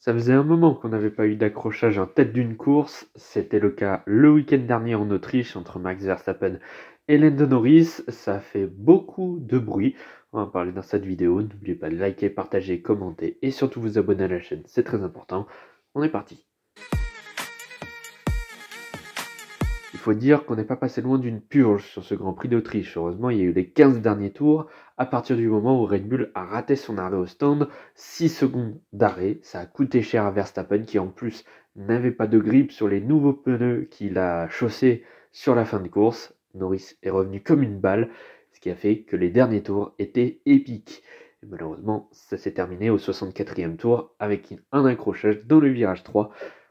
Ça faisait un moment qu'on n'avait pas eu d'accrochage en tête d'une course. C'était le cas le week-end dernier en Autriche entre Max Verstappen et Lando Norris. Ça a fait beaucoup de bruit. On va en parler dans cette vidéo. N'oubliez pas de liker, partager, commenter et surtout vous abonner à la chaîne. C'est très important. On est parti. Il faut dire qu'on n'est pas passé loin d'une purge sur ce Grand Prix d'Autriche. Heureusement, il y a eu les 15 derniers tours. À partir du moment où Red Bull a raté son arrêt au stand, 6 secondes d'arrêt, ça a coûté cher à Verstappen qui en plus n'avait pas de grip sur les nouveaux pneus qu'il a chaussés sur la fin de course. Norris est revenu comme une balle, ce qui a fait que les derniers tours étaient épiques. Et malheureusement, ça s'est terminé au 64e tour avec un accrochage dans le virage 3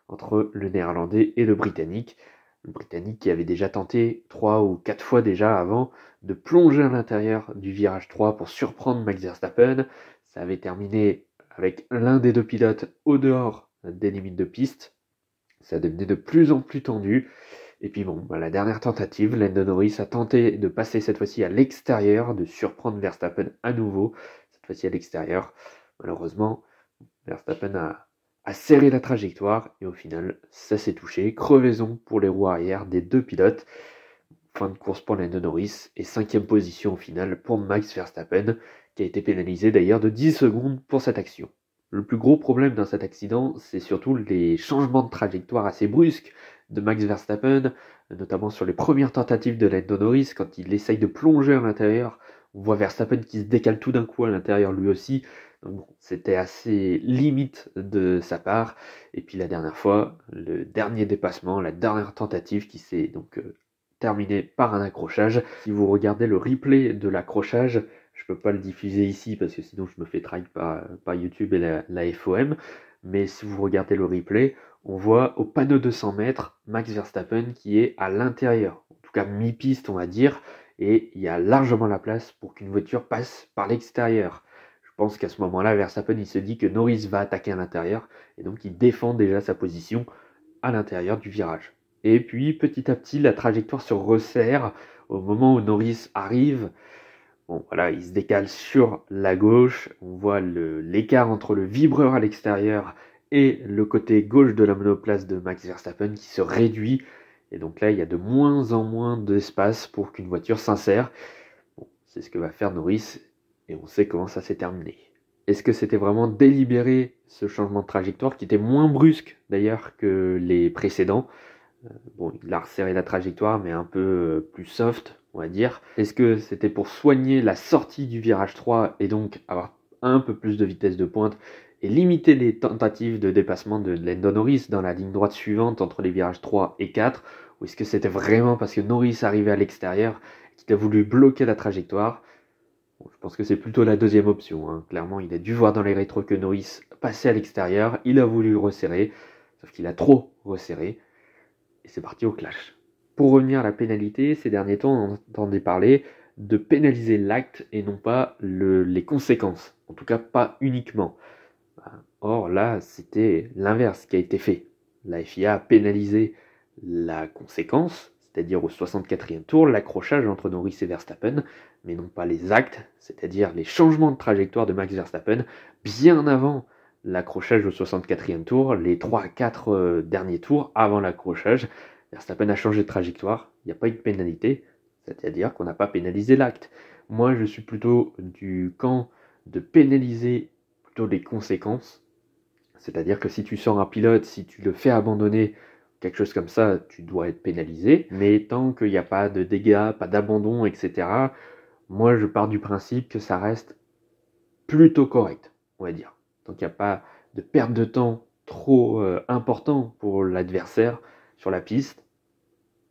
entre le néerlandais et le britannique. Le Britannique qui avait déjà tenté 3 ou 4 fois déjà avant de plonger à l'intérieur du virage 3 pour surprendre Max Verstappen. Ça avait terminé avec l'un des deux pilotes au dehors des limites de piste. Ça devenait de plus en plus tendu. Et puis bon, la dernière tentative, Lando Norris a tenté de passer cette fois-ci à l'extérieur, de surprendre Verstappen à nouveau, cette fois-ci à l'extérieur. Malheureusement, Verstappen a serré la trajectoire et au final, ça s'est touché. Crevaison pour les roues arrière des deux pilotes. Fin de course pour Lando Norris et 5e position au final pour Max Verstappen, qui a été pénalisé d'ailleurs de 10 secondes pour cette action. Le plus gros problème dans cet accident, c'est surtout les changements de trajectoire assez brusques de Max Verstappen, notamment sur les premières tentatives de Lando Norris, quand il essaye de plonger à l'intérieur. On voit Verstappen qui se décale tout d'un coup à l'intérieur lui aussi. Donc bon, c'était assez limite de sa part. Et puis la dernière fois, le dernier dépassement, la dernière tentative qui s'est donc terminé par un accrochage. Si vous regardez le replay de l'accrochage, je peux pas le diffuser ici parce que sinon je me fais track par YouTube et la FOM, mais si vous regardez le replay, on voit au panneau de 100 mètres Max Verstappen qui est à l'intérieur, en tout cas mi-piste on va dire, et il y a largement la place pour qu'une voiture passe par l'extérieur. Je pense qu'à ce moment-là, Verstappen il se dit que Norris va attaquer à l'intérieur, et donc il défend déjà sa position à l'intérieur du virage. Et puis petit à petit, la trajectoire se resserre au moment où Norris arrive. Bon, voilà, il se décale sur la gauche. On voit l'écart entre le vibreur à l'extérieur et le côté gauche de la monoplace de Max Verstappen qui se réduit. Et donc là, il y a de moins en moins d'espace pour qu'une voiture s'insère. Bon, c'est ce que va faire Norris et on sait comment ça s'est terminé. Est-ce que c'était vraiment délibéré ce changement de trajectoire qui était moins brusque d'ailleurs que les précédents? Bon, il a resserré la trajectoire, mais un peu plus soft, on va dire. Est-ce que c'était pour soigner la sortie du virage 3 et donc avoir un peu plus de vitesse de pointe et limiter les tentatives de dépassement de Lando Norris dans la ligne droite suivante entre les virages 3 et 4? Ou est-ce que c'était vraiment parce que Norris arrivait à l'extérieur qu'il a voulu bloquer la trajectoire? Bon, je pense que c'est plutôt la deuxième option, hein. Clairement, il a dû voir dans les rétros que Norris passait à l'extérieur, il a voulu resserrer, sauf qu'il a trop resserré. Et c'est parti au clash. Pour revenir à la pénalité, ces derniers temps, on entendait parler de pénaliser l'acte et non pas les conséquences. En tout cas, pas uniquement. Or, là, c'était l'inverse qui a été fait. La FIA a pénalisé la conséquence, c'est-à-dire au 64e tour, l'accrochage entre Norris et Verstappen, mais non pas les actes, c'est-à-dire les changements de trajectoire de Max Verstappen, bien avant l'accrochage au 64e tour, les 3 à 4 derniers tours avant l'accrochage, Verstappen a changé de trajectoire, il n'y a pas eu de pénalité, c'est-à-dire qu'on n'a pas pénalisé l'acte. Moi, je suis plutôt du camp de pénaliser plutôt les conséquences, c'est-à-dire que si tu sors un pilote, si tu le fais abandonner, quelque chose comme ça, tu dois être pénalisé, mais tant qu'il n'y a pas de dégâts, pas d'abandon, etc., moi je pars du principe que ça reste plutôt correct, on va dire. Donc il n'y a pas de perte de temps trop important pour l'adversaire sur la piste.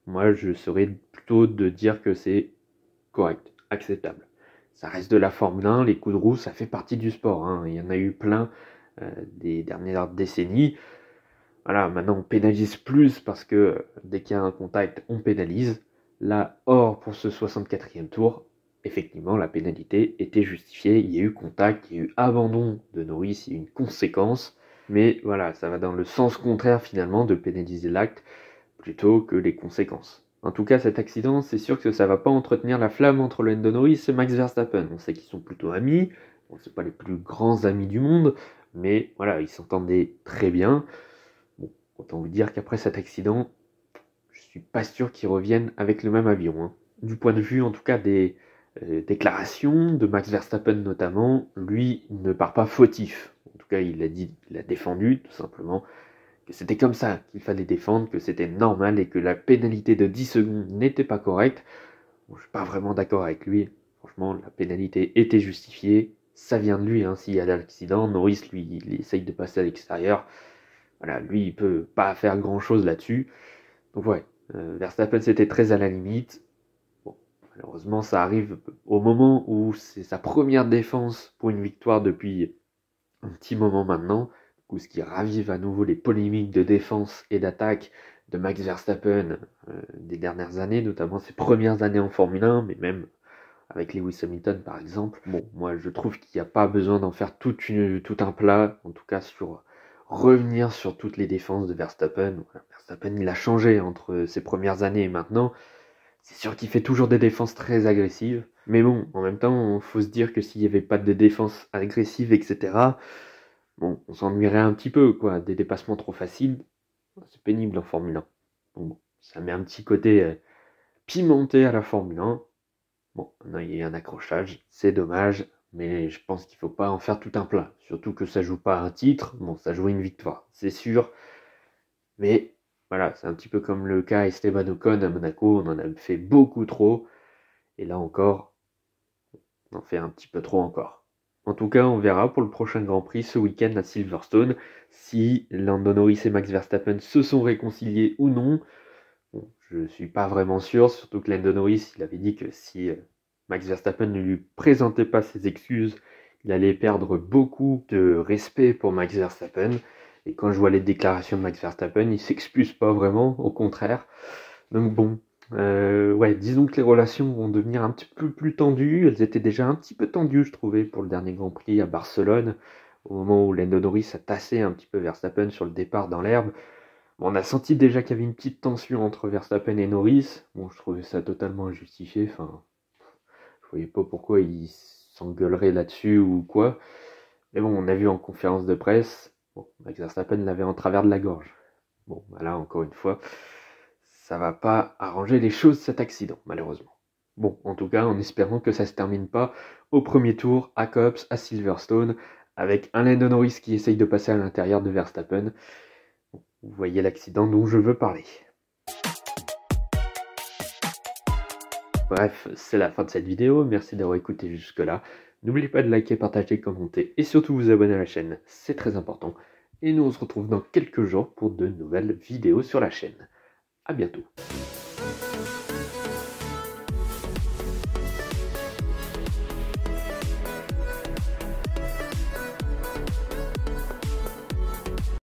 Moi je serais plutôt de dire que c'est correct, acceptable. Ça reste de la Formule 1, les coups de roue, ça fait partie du sport, hein. Il y en a eu plein des dernières décennies. Voilà, maintenant on pénalise plus parce que dès qu'il y a un contact, on pénalise. Là, or, pour ce 64e tour, effectivement, la pénalité était justifiée. Il y a eu contact, il y a eu abandon de Norris, il y a eu une conséquence. Mais voilà, ça va dans le sens contraire finalement de pénaliser l'acte plutôt que les conséquences. En tout cas, cet accident, c'est sûr que ça va pas entretenir la flamme entre Lando Norris et Max Verstappen. On sait qu'ils sont plutôt amis, bon, c'est pas les plus grands amis du monde, mais voilà, ils s'entendaient très bien. Bon, autant vous dire qu'après cet accident, je suis pas sûr qu'ils reviennent avec le même avion, hein. Du point de vue en tout cas des déclarations de Max Verstappen notamment, lui il ne part pas fautif. En tout cas, il a dit, il a défendu tout simplement que c'était comme ça qu'il fallait défendre, que c'était normal et que la pénalité de 10 secondes n'était pas correcte. Bon, je suis pas vraiment d'accord avec lui. Franchement, la pénalité était justifiée. Ça vient de lui, hein, s'il y a l'accident. Norris, lui, il essaye de passer à l'extérieur. Voilà, lui, il peut pas faire grand-chose là-dessus. Donc ouais, Verstappen, c'était très à la limite. Bon, malheureusement, ça arrive au moment où c'est sa première défense pour une victoire depuis un petit moment maintenant, ce qui ravive à nouveau les polémiques de défense et d'attaque de Max Verstappen des dernières années, notamment ses premières années en Formule 1, mais même avec Lewis Hamilton par exemple. Bon, moi je trouve qu'il n'y a pas besoin d'en faire tout un plat, en tout cas sur revenir sur toutes les défenses de Verstappen. Voilà, Verstappen il a changé entre ses premières années et maintenant. C'est sûr qu'il fait toujours des défenses très agressives, mais bon, en même temps, il faut se dire que s'il n'y avait pas de défense agressive, etc., bon, on s'ennuierait un petit peu, quoi. Des dépassements trop faciles, c'est pénible en Formule 1. Donc bon, ça met un petit côté pimenté à la Formule 1. Bon, maintenant il y a un accrochage, c'est dommage, mais je pense qu'il ne faut pas en faire tout un plat. Surtout que ça joue pas un titre, bon, ça joue une victoire, c'est sûr. Mais voilà, c'est un petit peu comme le cas Esteban Ocon à Monaco, on en a fait beaucoup trop. Et là encore, on en fait un petit peu trop encore. En tout cas, on verra pour le prochain Grand Prix ce week-end à Silverstone si Lando Norris et Max Verstappen se sont réconciliés ou non. Bon, je ne suis pas vraiment sûr, surtout que Lando Norris, il avait dit que si Max Verstappen ne lui présentait pas ses excuses, il allait perdre beaucoup de respect pour Max Verstappen. Et quand je vois les déclarations de Max Verstappen, il s'excuse pas vraiment, au contraire. Donc bon, ouais, disons que les relations vont devenir un petit peu plus tendues. Elles étaient déjà un petit peu tendues, je trouvais, pour le dernier Grand Prix à Barcelone, au moment où Lando Norris a tassé un petit peu Verstappen sur le départ dans l'herbe. Bon, on a senti déjà qu'il y avait une petite tension entre Verstappen et Norris. Bon, je trouvais ça totalement injustifié. Enfin, je voyais pas pourquoi ils s'engueuleraient là-dessus ou quoi. Mais bon, on a vu en conférence de presse, bon, Max Verstappen l'avait en travers de la gorge. Bon, voilà, encore une fois, ça va pas arranger les choses cet accident, malheureusement. Bon, en tout cas, en espérant que ça se termine pas au premier tour à Copse, à Silverstone, avec un Lando Norris qui essaye de passer à l'intérieur de Verstappen. Vous voyez l'accident dont je veux parler. Bref, c'est la fin de cette vidéo, merci d'avoir écouté jusque-là. N'oubliez pas de liker, partager, commenter et surtout vous abonner à la chaîne, c'est très important. Et nous on se retrouve dans quelques jours pour de nouvelles vidéos sur la chaîne. A bientôt.